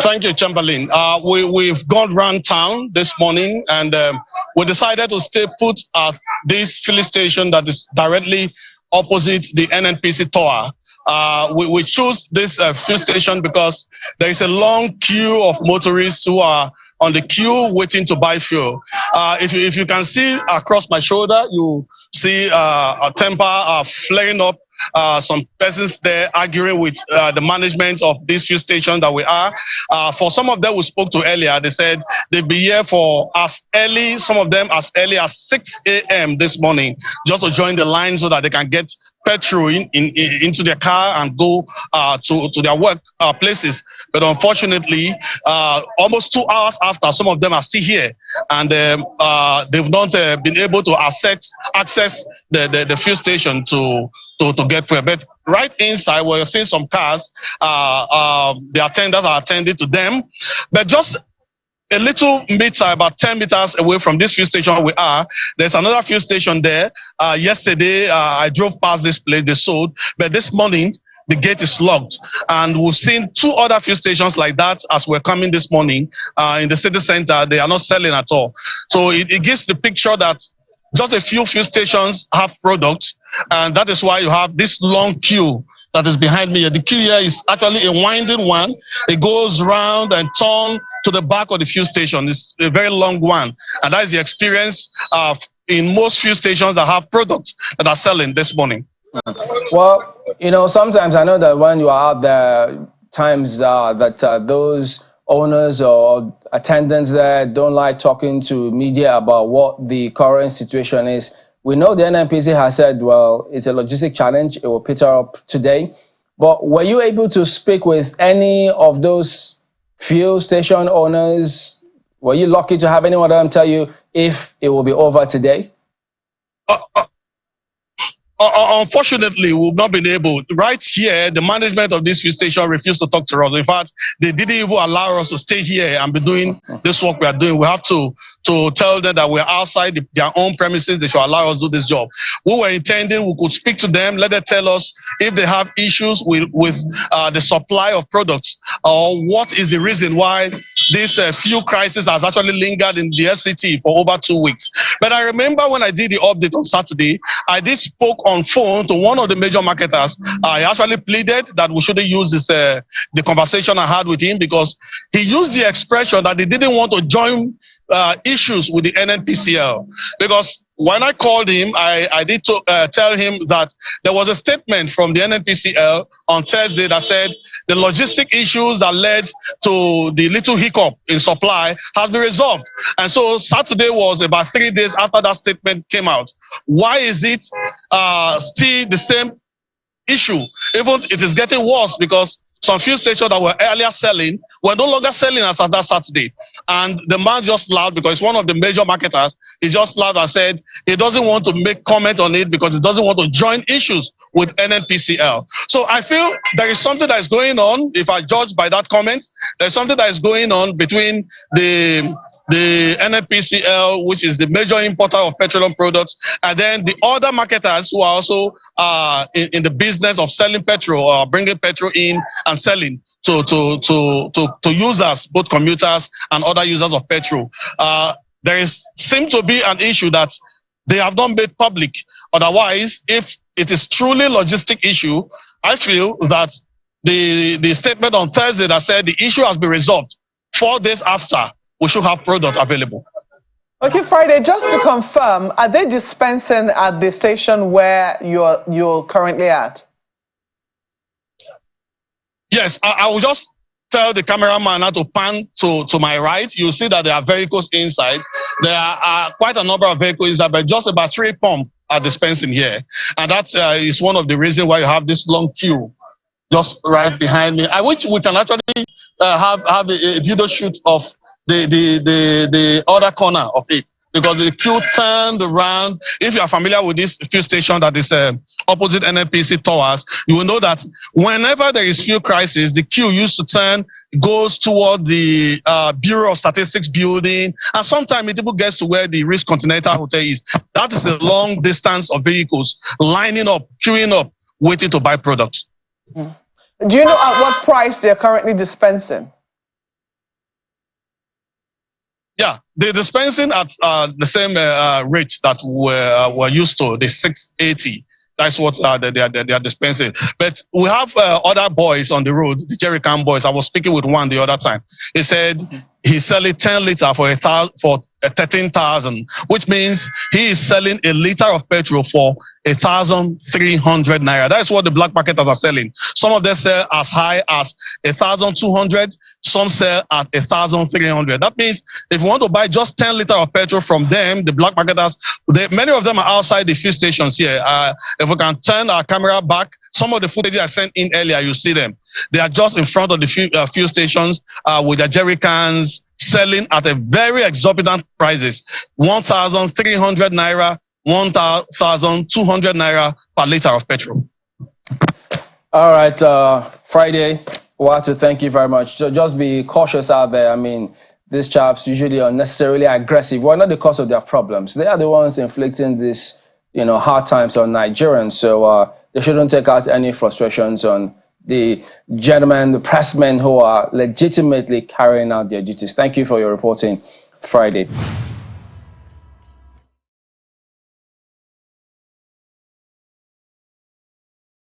Thank you, Chamberlain. We've gone round town this morning, and we decided to stay put at this filling station that is directly opposite the NNPC tower. We choose this fuel station because there is a long queue of motorists who are on the queue waiting to buy fuel. If you can see across my shoulder, you see a temper flaring up. Some persons there arguing with the management of this fuel station that we are. For some of them we spoke to earlier, they said they'll be here for as early, some of them as early as 6 a.m. this morning, just to join the line so that they can get petrol into their car and go to their work places. But unfortunately, almost 2 hours after, some of them are still here, and they've not been able to access the fuel station to get fuel. But right inside, we're seeing some cars. The attendants are attending to them, but just a little meter, about 10 meters away from this fuel station we are, there's another fuel station there. Yesterday, I drove past this place, they sold, but this morning, the gate is locked. And we've seen 2 other fuel stations like that as we're coming this morning in the city center. They are not selling at all. So it gives the picture that just a few fuel stations have products, and that is why you have this long queue that is behind me. The queue here is actually a winding one. It goes round and turn to the back of the fuel station. It's a very long one, and that is the experience in most fuel stations that have products that are selling this morning. Well, you know, sometimes I know that when you are out there, times that those owners or attendants there don't like talking to media about what the current situation is. We know the NNPC has said, well, it's a logistic challenge. It will peter up today. But were you able to speak with any of those fuel station owners? Were you lucky to have anyone of them tell you if it will be over today? Unfortunately, we've not been able. Right here, the management of this fuel station refused to talk to us. In fact, they didn't even allow us to stay here and be doing this work we are doing. We have to tell them that we're outside their own premises. They should allow us to do this job. We were intending we could speak to them, let them tell us if they have issues with the supply of products, or what is the reason why this fuel crisis has actually lingered in the FCT for over 2 weeks. But I remember when I did the update on Saturday, I did spoke on phone to one of the major marketers. I actually pleaded that we shouldn't use this the conversation I had with him, because he used the expression that they didn't want to join issues with the NNPCL. Because when I called him, I did tell him that there was a statement from the NNPCL on Thursday that said the logistic issues that led to the little hiccup in supply has been resolved. And so Saturday was about 3 days after that statement came out. Why is it still the same issue? Even it is getting worse, because some fuel stations that were earlier selling were no longer selling as of that Saturday. And the man just laughed, because it's one of the major marketers. He just laughed and said he doesn't want to make comment on it because he doesn't want to join issues with NNPCL. So I feel there is something that is going on. If I judge by that comment, there's something that is going on between the NNPCL, which is the major importer of petroleum products, and then the other marketers who are also in the business of selling petrol, or bringing petrol in and selling to users, both commuters and other users of petrol. There seems to be an issue that they have not made public. Otherwise, if it is truly a logistic issue, I feel that the statement on Thursday that said the issue has been resolved 4 days after, we should have product available. Okay, Friday, just to confirm, are they dispensing at the station where you're currently at? Yes, I will just tell the cameraman now to pan to my right. You'll see that there are vehicles inside. There are quite a number of vehicles inside, but just about 3 pumps are dispensing here. And that is one of the reasons why you have this long queue just right behind me. I wish we can actually have a video shoot of the other corner of it, because the queue turned around. If you are familiar with this fuel station that is opposite NNPC towers, you will know that whenever there is fuel crisis, the queue used to turn, goes toward the Bureau of Statistics building, and sometimes it even gets to where the Ritz Continental Hotel is. That is a long distance of vehicles lining up, queuing up, waiting to buy products. Do you know at what price they're currently dispensing? Yeah, they're dispensing at the same rate that we're used to, the 680. That's what they are dispensing. But we have other boys on the road, the jerry can boys. I was speaking with one the other time. He said he's selling 10 liter for 13,000, which means he is selling a liter of petrol for 1,300 naira. That's what the black marketers are selling. Some of them sell as high as 1,200. Some sell at 1,300. That means if you want to buy just 10 liter of petrol from them, the black marketers, many of them are outside the fuel stations here. If we can turn our camera back, some of the footage I sent in earlier, you see them. They are just in front of the fuel stations with their jerry cans, selling at a very exorbitant prices, 1,300 naira, 1,200 naira per liter of petrol. All right, Friday, we want to thank you very much. Just be cautious out there. I mean, these chaps usually are unnecessarily aggressive. Well, not the cause of their problems. They are the ones inflicting this, hard times on Nigerians. So they shouldn't take out any frustrations on the gentlemen, the pressmen who are legitimately carrying out their duties. Thank you for your reporting, Friday.